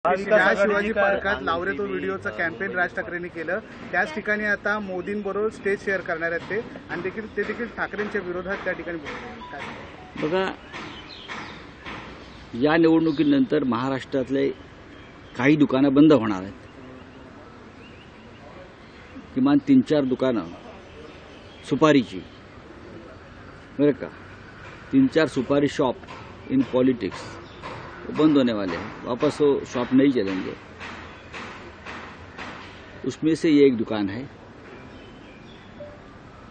त्या शिवाजी पार्कात लावरे तो व्हिडिओचं कॅम्पेन राज ठाकरेंनी केलं। त्याच ठिकाणी आता मोदींबरोबर स्टेज शेअर करणार आहेत ते, आणि ते देखील ठाकरेंच्या विरोधात त्या ठिकाणी बोलतात। बघा, या निवडणुकीनंतर महाराष्ट्रातले काही दुकानं बंद होणार आहेत। किमान 3-4 दुकानं सुपारीची, बरं का, 3-4 सुपारी शॉप इन पॉलिटिक्स बंद होने वाले हैं। वापस वो शॉप नहीं चलेंगे। उसमें से ये एक दुकान है।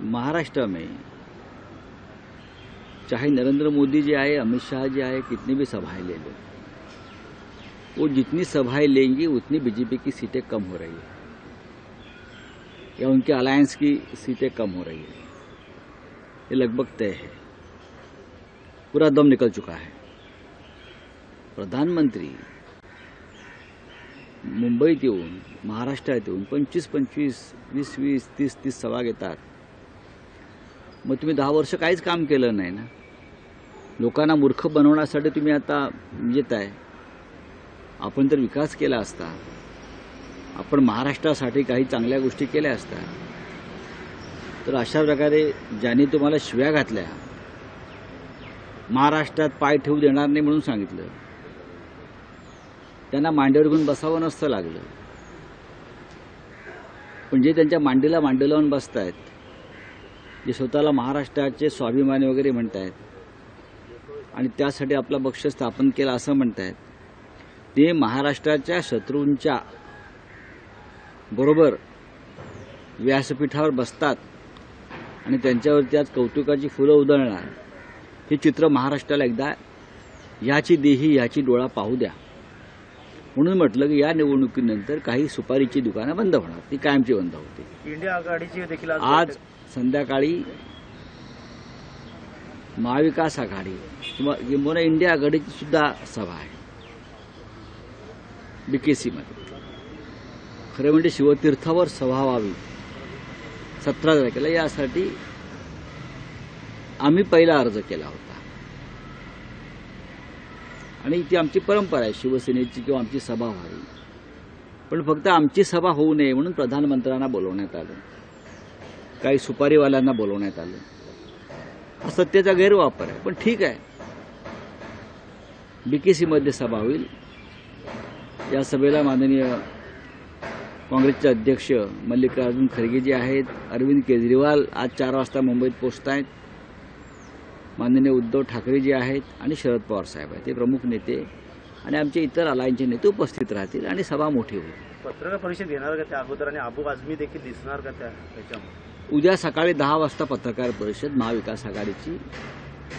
महाराष्ट्र में चाहे नरेंद्र मोदी जी आए, अमित शाह जी आए, कितनी भी सभाएं ले लो, वो जितनी सभाएं लेंगी उतनी बीजेपी की सीटें कम हो रही है, या उनके अलायंस की सीटें कम हो रही है। ये लगभग तय है, पूरा दम निकल चुका है। प्रधानमंत्री मुंबईत येऊन, महाराष्ट्रात येऊन 25-25, 20-20, 30-30 सभा घेतात। मग तुम्ही 10 वर्ष काहीच काम केलं नाही ना। लोकांना मूर्ख बनवण्यासाठी तुम्ही आता येत आहे। आपण तर विकास केला असता, आपण महाराष्ट्रासाठी काही चांगल्या गोष्टी केल्या असत्या, तर अशा प्रकारे ज्यांनी तुम्हाला शिव्या घातल्या, महाराष्ट्रात पाय ठेवू देणार नाही म्हणून सांगितलं, त्यांना मांडीवर घेऊन बसावं नसतं लागलं। पण जे त्यांच्या मांडीला मांडी लावून बसतायत, जे स्वतःला महाराष्ट्राचे स्वाभिमानी वगैरे म्हणतायत आणि त्यासाठी आपला पक्ष स्थापन केला असं म्हणतायत, ते महाराष्ट्राच्या शत्रूंच्या बरोबर व्यासपीठावर बसतात आणि त्यांच्यावरती आज कौतुकाची फुलं उधळणार। हे चित्र महाराष्ट्राला एकदा याची देही याची डोळा पाहू द्या। म्हणून म्हटलं की या निवडणुकीनंतर काही सुपारीची दुकानं बंद होणार, ती कायमची बंद होती। इंडिया आघाडीची देखील आज संध्याकाळी महाविकास आघाडी किंवा इंडिया आघाडीची सुद्धा सभा आहे BKC मध्ये। खरं म्हणजे शिवतीर्थावर सभा व्हावी 17 तारखेला, यासाठी आम्ही पहिला अर्ज केला होता आणि ती आमची परंपरा आहे शिवसेनेची, किंवा आमची सभा व्हावी। पण फक्त आमची सभा होऊ नये म्हणून प्रधानमंत्र्यांना बोलवण्यात आलं, काही सुपारीवाल्यांना बोलवण्यात आलं। हा सत्तेचा गैरवापर आहे, पण ठीक आहे, BKC मध्ये सभा होईल। या सभेला माननीय काँग्रेसचे अध्यक्ष मल्लिकार्जुन खरगे जी आहेत, अरविंद केजरीवाल आज 4 वाजता मुंबईत पोहोचतायत, माननीय उद्धव ठाकरे जी आहेत आणि शरद पवार साहेब आहेत, ते प्रमुख नेते आणि आमचे इतर अलायन्सचे नेते उपस्थित राहतील आणि सभा मोठी होईल। पत्रकार परिषद घेणार का त्या अगोदर, आणि अबू आझमी देखील दिसणार का त्याच्यामध्ये? उद्या सकाळी 10 वाजता पत्रकार परिषद महाविकास आघाडीची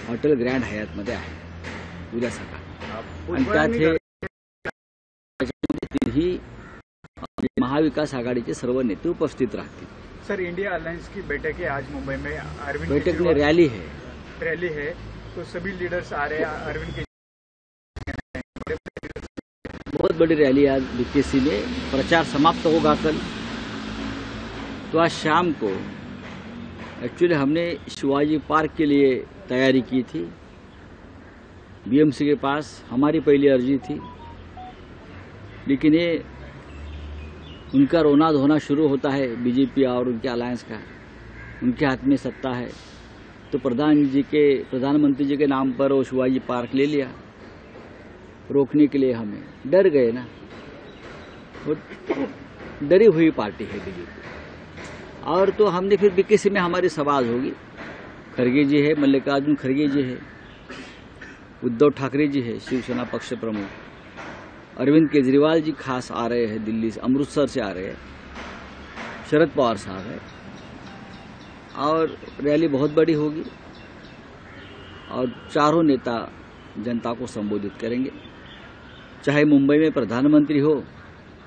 हॉटेल ग्रँड हयातमध्ये आहे उद्या सकाळी, आणि त्यात हे तिन्ही महाविकास आघाडीचे सर्व नेते उपस्थित राहतील। सर, इंडिया अलायंस की बैठक है आज मुंबई में। अरविंद बैठक में रैली है, तो सभी लीडर्स आ रहे हैं। अरविंद के बहुत बड़ी रैली आज BKC में। प्रचार समाप्त होगा कल, तो आज शाम को एक्चुअली हमने शिवाजी पार्क के लिए तैयारी की थी। BMC के पास हमारी पहली अर्जी थी, लेकिन ये उनका रोना धोना शुरू होता है बीजेपी और उनके अलायंस का। उनके हाथ में सत्ता है, तो प्रधानमंत्री जी के नाम पर वो शिवाजी पार्क ले लिया। रोकने के लिए हमें डर गए ना, वो डरी हुई पार्टी है बीजेपी। और तो हमने फिर BKC में हमारी सभा आज होगी। खरगे जी है, मल्लिकार्जुन खरगे जी है, उद्धव ठाकरे जी है शिवसेना पक्ष प्रमुख, अरविंद केजरीवाल जी खास आ रहे हैं दिल्ली से, अमृतसर से आ रहे हैं, शरद पवार साहब है, और रैली बहुत बड़ी होगी और चारों नेता जनता को संबोधित करेंगे। चाहे मुंबई में प्रधानमंत्री हो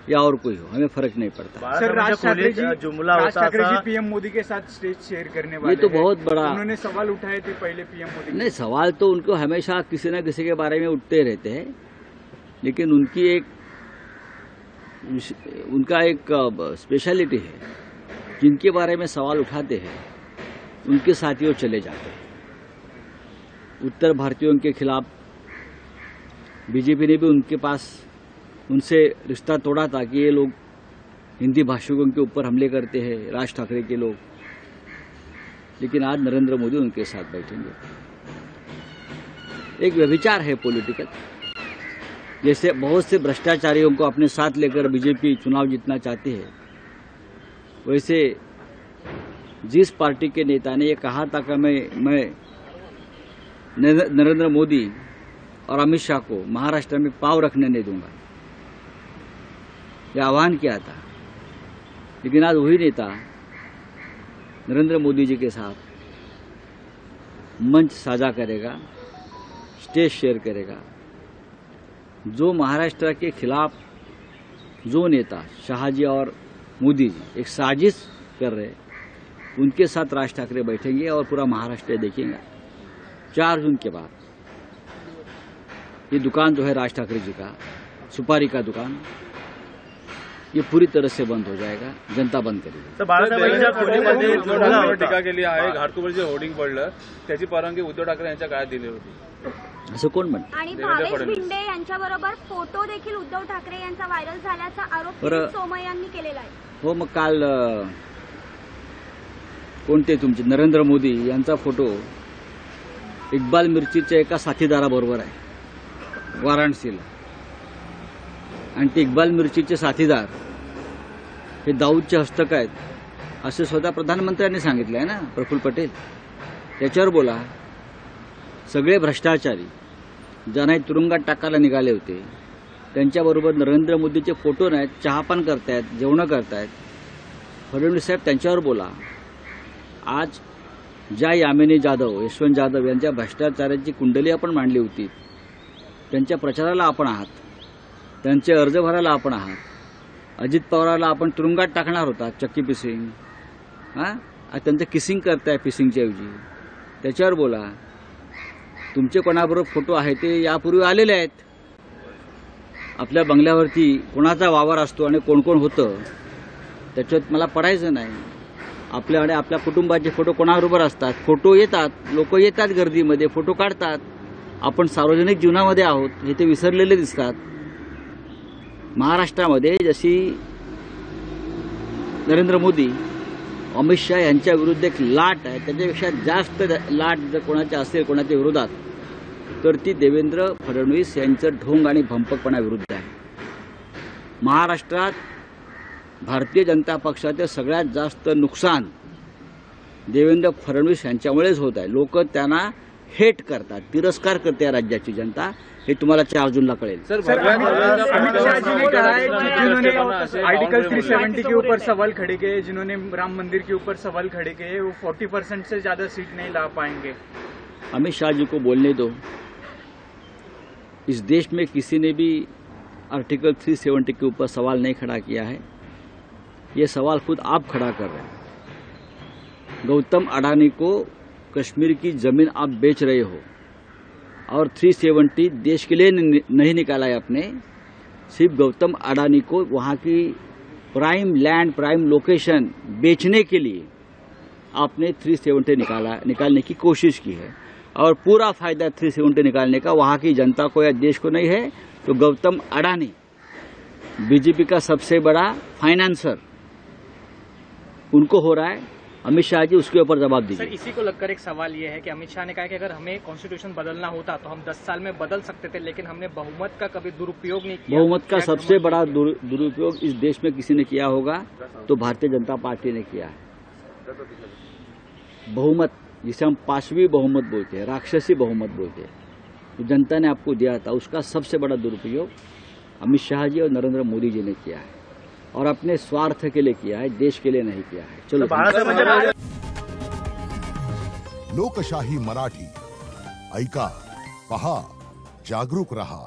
या और कोई हो, हमें फर्क नहीं पड़ता। सर, राज ठाकरे जी PM मोदी के साथ स्टेज शेयर करने वाले, ये तो बहुत बड़ा, उन्होंने सवाल उठाए थे पहले PM मोदी। नहीं, सवाल तो उनको हमेशा किसी न किसी के बारे में उठते रहते हैं, लेकिन उनका एक स्पेशलिटी है, जिनके बारे में सवाल उठाते हैं उनके साथी वो चले जाते हैं। उत्तर भारतीयों के खिलाफ बीजेपी ने भी उनके पास उनसे रिश्ता तोड़ा था कि ये लोग हिंदी भाषिकों के ऊपर हमले करते हैं, राज ठाकरे के लोग। लेकिन आज नरेंद्र मोदी उनके साथ बैठेंगे। एक व्यभिचार है पॉलिटिकल। जैसे बहुत से भ्रष्टाचारियों को अपने साथ लेकर बीजेपी चुनाव जीतना चाहती है, वैसे जिस पार्टी के नेता ने ये कहा था कि मैं नरेंद्र मोदी और अमित शाह को महाराष्ट्र में पांव रखने नहीं दूंगा, यह आह्वान किया था। लेकिन आज वही नेता नरेंद्र मोदी जी के साथ मंच साझा करेगा, स्टेज शेयर करेगा। जो महाराष्ट्र के खिलाफ जो नेता शाहजी और मोदी जी एक साजिश कर रहे, उनके साथ राज ठाकरे बैठेंगे और पूरा महाराष्ट्र देखेंगे। 4 जून के बाद ये दुकान जो है राज ठाकरे जी का, सुपारी का दुकान, ये पूरी तरह से बंद हो जाएगा, जनता बंद करेगी। तर बाळासाहेबांच्या पुण्यामध्ये उद्धव ठाकरेंवर टीका केली आहे। घाटकोपर जे होर्डिंग पडलं त्याची परवानगी उद्धव ठाकरे यांच्या काळात दिली होती, असं कोण म्हणतं? आणि भावेश भिंडे यांच्याबरोबर फोटो देखील उद्धव ठाकरे यांचा व्हायरल झाल्याचा आरोप बरं. सोमय्या यांनी केलेला आहे। हो, मग काल कोणते तुमचे नरेंद्र मोदी यांचा फोटो इक्बाल मिर्चीच्या एका साथीदाराबरोबर आहे वाराणसीला, आणि ते इक्बाल मिर्चीचे साथीदार हे दाऊदचे हस्तक आहेत असे स्वतः प्रधानमंत्र्यांनी सांगितलं आहे ना, प्रफुल्ल पटेल। त्याच्यावर बोला, सगळे भ्रष्टाचारी ज्यांना तुरुंगात टाकायला निघाले होते त्यांच्याबरोबर नरेंद्र मोदीचे फोटो नाहीत, चहापान करतायत, जेवणं करतायत। फडणवीस साहेब त्यांच्यावर बोला। आज ज्या यामिनी जाधव, यशवंत जाधव यांच्या भ्रष्टाचाराची कुंडली आपण मांडली होती, त्यांच्या प्रचाराला आपण आहात, त्यांचे अर्ज भरायला आपण आहात। अजित पवाराला आपण तुरुंगात टाकणार होता, चक्की पिसिंग, आज त्यांचं किसिंग करताय पिसिंगच्या ऐवजी, त्याच्यावर बोला। तुमचे कोणाबरोबर फोटो आहे ते यापूर्वी आलेले आहेत। आपल्या बंगल्यावरती कोणाचा वावर असतो आणि कोण कोण होतं त्याच्यात मला पडायचं नाही। आपल्याकडे आपल्या कुटुंबाचे फोटो कोणाबरोबर असतात, फोटो येतात, लोक येतात गर्दीमध्ये, फोटो काढतात। आपण सार्वजनिक जीवनामध्ये आहोत हे ते विसरलेले दिसतात। महाराष्ट्रामध्ये जशी नरेंद्र मोदी अमित शाह यांच्या विरुद्ध एक लाट आहे, त्याच्यापेक्षा जास्त लाट जर कोणाच्या असेल कोणाच्या विरोधात, तर ती देवेंद्र फडणवीस यांचं ढोंग आणि भंपकपणा विरुद्ध आहे। महाराष्ट्रात भारतीय जनता पक्षाचे सगळ्यात जास्त नुकसान देवेंद्र फडणवीस यांच्यामुळेच होत आहे। लोक त्यांना हेट करतात, तिरस्कार करते राज्याची जनता, हे तुम्हाला 4 जूनला कळेल। सर अमित शाह जी ने कहा है कि जिन्होंने आर्टिकल 370 के ऊपर सवाल खड़े किए, जिन्होंने राम मंदिर के ऊपर सवाल खड़े किए, वो 40% से ज्यादा सीट नहीं ला पाएंगे। अमित शाह जी को बोलने दो। इस देश में किसी ने भी आर्टिकल 370 के ऊपर सवाल नहीं खड़ा किया है, ये सवाल खुद आप खड़ा कर रहे हैं। गौतम अडानी को कश्मीर की जमीन आप बेच रहे हो, और 370 देश के लिए नहीं निकाला है आपने, सिर्फ गौतम अडानी को वहाँ की प्राइम लैंड, प्राइम लोकेशन बेचने के लिए आपने 370 निकालने की कोशिश की है, और पूरा फायदा 370 निकालने का वहाँ की जनता को या देश को नहीं है। तो गौतम अडानी बीजेपी का सबसे बड़ा फाइनेंसर, उनको हो रहा है। अमित शाह जी उसके ऊपर जवाब दीजिए। सर, इसी को लगकर एक सवाल ये है कि अमित शाह ने कहा कि अगर हमें कॉन्स्टिट्यूशन बदलना होता तो हम 10 साल में बदल सकते थे, लेकिन हमने बहुमत का कभी दुरुपयोग नहीं किया। बहुमत का सबसे बड़ा दुरुपयोग इस देश में किसी ने किया होगा तो भारतीय जनता पार्टी ने किया है। बहुमत, जिसे हम 5वीं बहुमत बोलते हैं, राक्षसी बहुमत बोलते हैं, तो जनता ने आपको दिया था, उसका सबसे बड़ा दुरुपयोग अमित शाह जी और नरेंद्र मोदी जी ने किया है, और अपने स्वार्थ के लिए किया है, देश के लिए नहीं किया है। चलो, लोकशाही मराठी ऐका, पहा, जागरूक रहा।